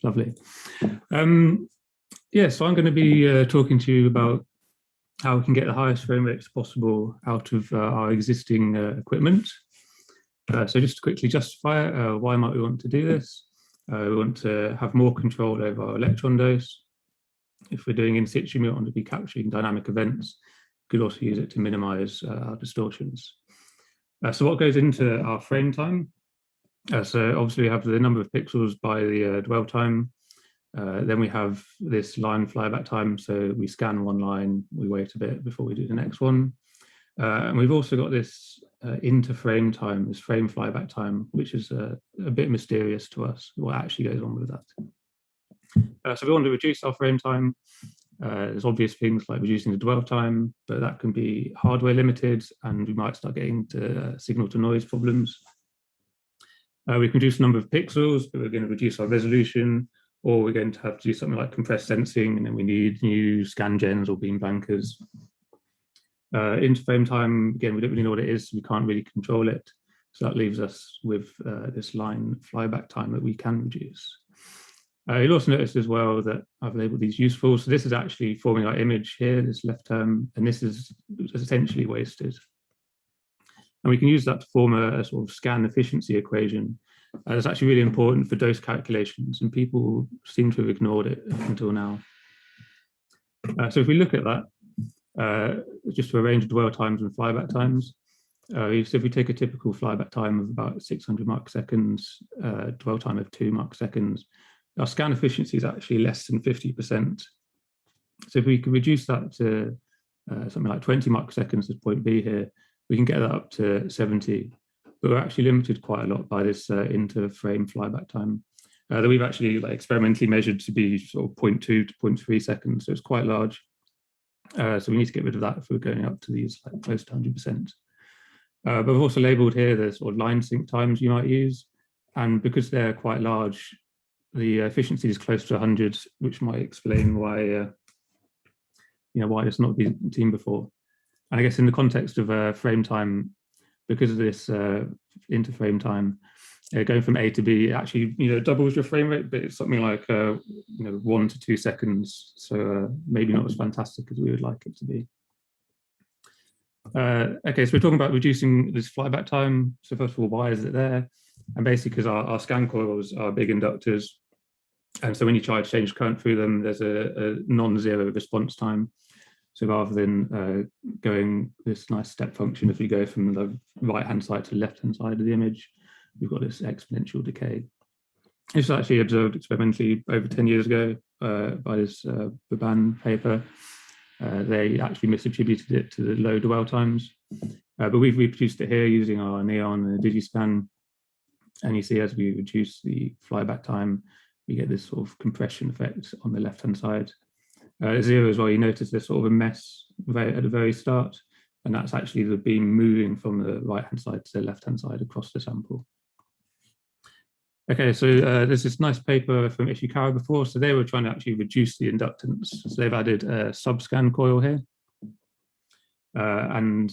Lovely. Yeah, so I'm going to be talking to you about how we can get the highest frame rates possible out of our existing equipment. So just to quickly justify it, why might we want to do this? We want to have more control over our electron dose. If we're doing in situ, we want to be capturing dynamic events. We could also use it to minimize our distortions. So what goes into our frame time? So obviously we have the number of pixels by the dwell time. Then we have this line flyback time. So we scan one line, we wait a bit before we do the next one. And we've also got this inter-frame time, this frame flyback time, which is a bit mysterious to us, what actually goes on with that. So we want to reduce our frame time. There's obvious things like reducing the dwell time, but that can be hardware limited, and we might start getting to signal to noise problems. We can reduce the number of pixels, but we're going to reduce our resolution, or we're going to have to do something like compressed sensing, and then we need new scan gens or beam bankers. Interframe time, again, we don't really know what it is, so we can't really control it. So that leaves us with this line flyback time that we can reduce. You'll also notice as well that I've labeled these useful. So this is actually forming our image here, this left term, and this is essentially wasted. And we can use that to form a sort of scan efficiency equation. That's actually really important for dose calculations, and people seem to have ignored it until now. So if we look at that, just to arrange dwell times and flyback times, so if we take a typical flyback time of about 600 microseconds, dwell time of 2 microseconds, our scan efficiency is actually less than 50%. So if we can reduce that to something like 20 microseconds at point B here, we can get that up to 70. But we're actually limited quite a lot by this inter-frame flyback time that we've actually experimentally measured to be sort of 0.2 to 0.3 seconds. So it's quite large. So we need to get rid of that if we're going up to these close to 100%. But we've also labeled here the sort of line sync times you might use. And because they're quite large, the efficiency is close to 100, which might explain why, why it's not been seen before. And I guess in the context of frame time, because of this inter-frame time, going from A to B actually, doubles your frame rate, but it's something like, 1 to 2 seconds. So maybe not as fantastic as we would like it to be. Okay, so we're talking about reducing this flyback time. So first of all, why is it there? And basically because our scan coils are big inductors. And so when you try to change current through them, there's a non-zero response time. So rather than going this nice step function, if we go from the right-hand side to the left-hand side of the image, we've got this exponential decay. This was actually observed experimentally over 10 years ago by this Baban paper. They actually misattributed it to the low dwell times. But we've reproduced it here using our neon and a digiscan. And you see as we reduce the flyback time, we get this sort of compression effect on the left-hand side. Zero as well, you notice there's sort of a mess at the very start, and that's actually the beam moving from the right-hand side to the left-hand side across the sample. Okay, so there's this nice paper from Ishikawa before, so they were trying to actually reduce the inductance. So they've added a sub-scan coil here. And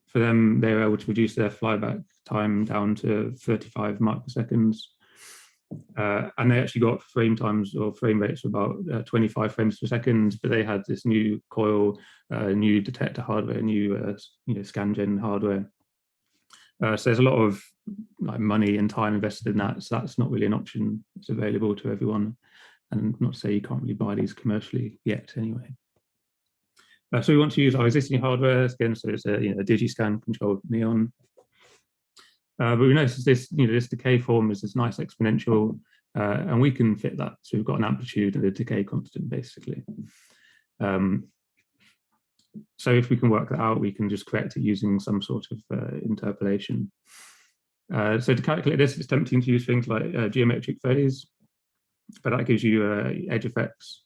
for them, they were able to reduce their flyback time down to 35 microseconds. And they actually got frame times or frame rates of about 25 frames per second, but they had this new coil, new detector hardware, new scan gen hardware. So there's a lot of money and time invested in that. So that's not really an option that's available to everyone. And not to say you can't really buy these commercially yet anyway. So we want to use our existing hardware again. So it's a digiscan controlled neon. But we notice this, this decay form is this nice exponential, and we can fit that. So we've got an amplitude and a decay constant, basically. So if we can work that out, we can just correct it using some sort of interpolation. So to calculate this, it's tempting to use things like geometric phase, but that gives you edge effects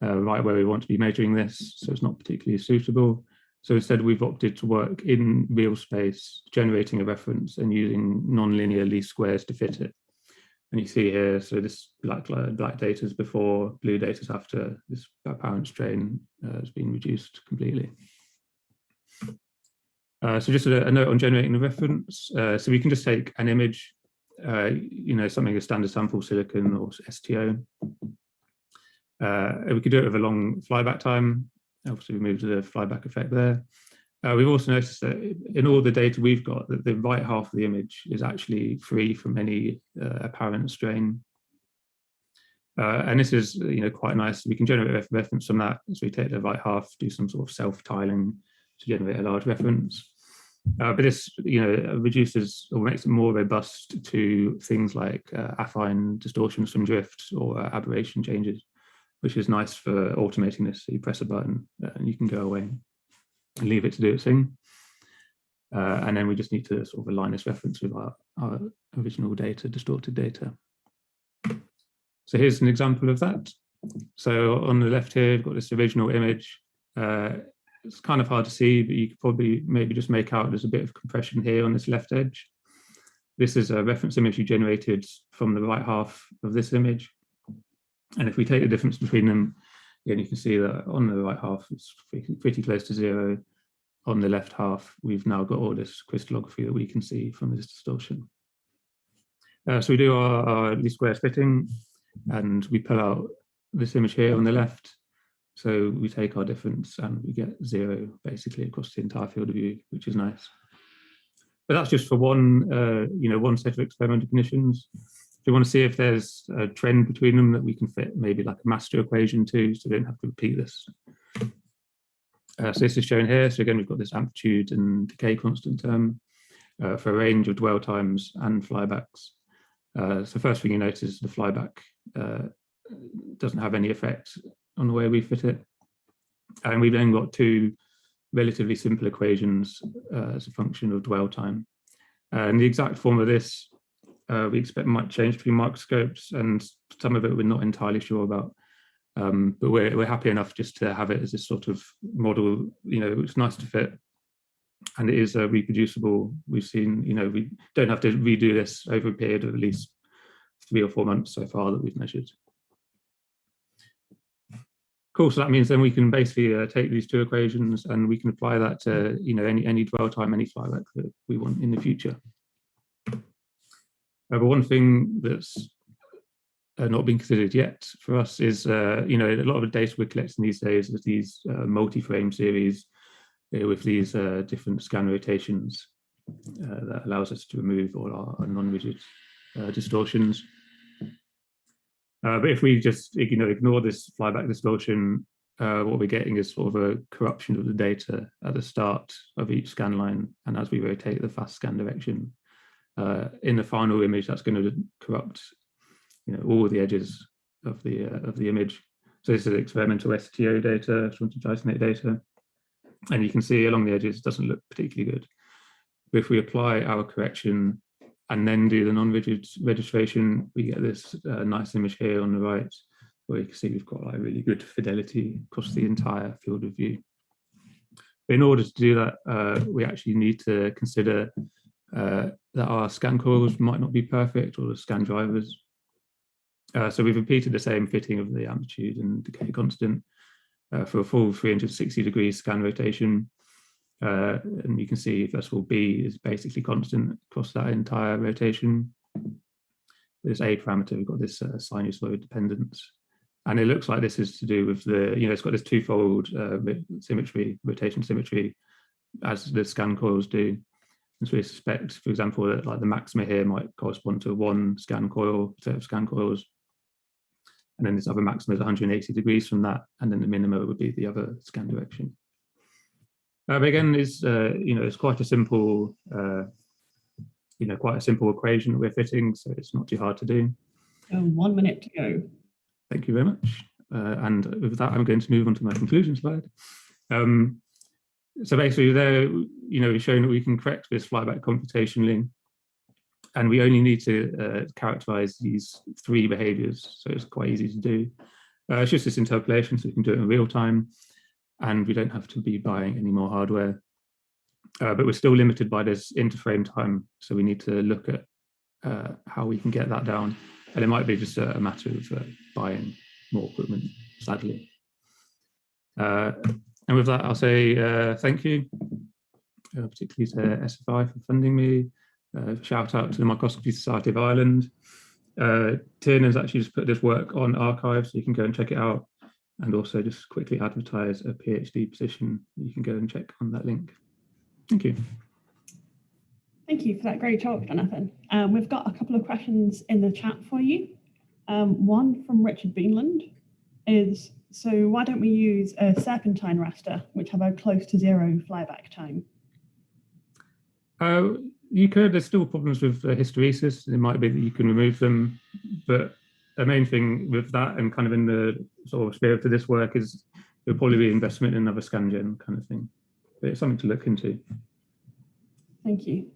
right where we want to be measuring this, so it's not particularly suitable. So instead, we've opted to work in real space, generating a reference and using nonlinear least squares to fit it. And you see here, so this black data is before, blue data is after. This apparent strain has been reduced completely. So just a note on generating the reference. So we can just take an image, something a standard sample silicon or STO, We could do it with a long flyback time. Obviously, we moved to the flyback effect there. We've also noticed that in all the data we've got, that the right half of the image is actually free from any apparent strain. And this is, quite nice. We can generate a reference from that. So we take the right half, do some sort of self-tiling to generate a large reference. But this, reduces or makes it more robust to things like affine distortions from drift or aberration changes, which is nice for automating this. So you press a button and you can go away and leave it to do its thing. And then we just need to sort of align this reference with our original data, distorted data. So here's an example of that. So on the left here, we've got this original image. It's kind of hard to see, but you could probably maybe just make out there's a bit of compression here on this left edge. This is a reference image you generated from the right half of this image. And if we take the difference between them, again, you can see that on the right half, it's pretty close to 0. On the left half, we've now got all this crystallography that we can see from this distortion. So we do our least squares fitting, and we pull out this image here on the left. So we take our difference and we get 0 basically across the entire field of view, which is nice. But that's just for one, one set of experimental conditions. If you want to see if there's a trend between them that we can fit maybe like a master equation to, so we don't have to repeat this. So this is shown here. So again, we've got this amplitude and decay constant term for a range of dwell times and flybacks. So first thing you notice is the flyback doesn't have any effect on the way we fit it. And we've then got 2 relatively simple equations as a function of dwell time. And the exact form of this, we expect might change between microscopes, and some of it we're not entirely sure about. But we're happy enough just to have it as a sort of model. It's nice to fit, and it is reproducible. We've seen, we don't have to redo this over a period of at least 3 or 4 months so far that we've measured. Cool. So that means then we can basically take these 2 equations and we can apply that to any dwell time, any flyback that we want in the future. But one thing that's not been considered yet for us is, a lot of the data we're collecting these days is these multi-frame series with these different scan rotations that allows us to remove all our non-rigid distortions. But if we just ignore this flyback distortion, what we're getting is sort of a corruption of the data at the start of each scan line, and as we rotate the fast scan direction, in the final image, that's going to corrupt all the edges of the image. So this is experimental STO data, Trinity titanate data, and you can see along the edges it doesn't look particularly good. But if we apply our correction and then do the non-rigid registration, we get this nice image here on the right, where you can see we've got like really good fidelity across the entire field of view. But in order to do that, we actually need to consider that our scan coils might not be perfect, or the scan drivers. So we've repeated the same fitting of the amplitude and decay constant for a full 360 degrees scan rotation. And you can see, first of all, B is basically constant across that entire rotation. This A parameter, we've got this sinusoid dependence. And it looks like this is to do with the, it's got this twofold symmetry, rotation symmetry, as the scan coils do. And so we suspect, for example, that like the maxima here might correspond to 1 scan coil, set of scan coils. And then this other maxima is 180 degrees from that, and then the minima would be the other scan direction. But again, it's quite a simple, quite a simple equation that we're fitting, so it's not too hard to do. 1 minute to go. Thank you very much. And with that, I'm going to move on to my conclusion slide. So basically, there, we've shown that we can correct this flyback computationally, and we only need to characterize these 3 behaviors, so it's quite easy to do. It's just this interpolation, so we can do it in real time, and we don't have to be buying any more hardware. But we're still limited by this interframe time, so we need to look at how we can get that down. And it might be just a matter of buying more equipment, sadly. And with that, I'll say thank you, particularly to SFI for funding me. Shout out to the Microscopy Society of Ireland, Tin has actually just put this work on archive, so you can go and check it out, and also just quickly advertise a PhD position. You can go and check on that link. Thank you. Thank you for that great talk, Jonathan. We've got a couple of questions in the chat for you. One from Richard Beanland is, so why don't we use a serpentine raster, which have a close to zero flyback time? You could. There's still problems with hysteresis. It might be that you can remove them, but the main thing with that and kind of in the sort of spirit of this work is it'll probably be investment in another scan gen kind of thing. But it's something to look into. Thank you.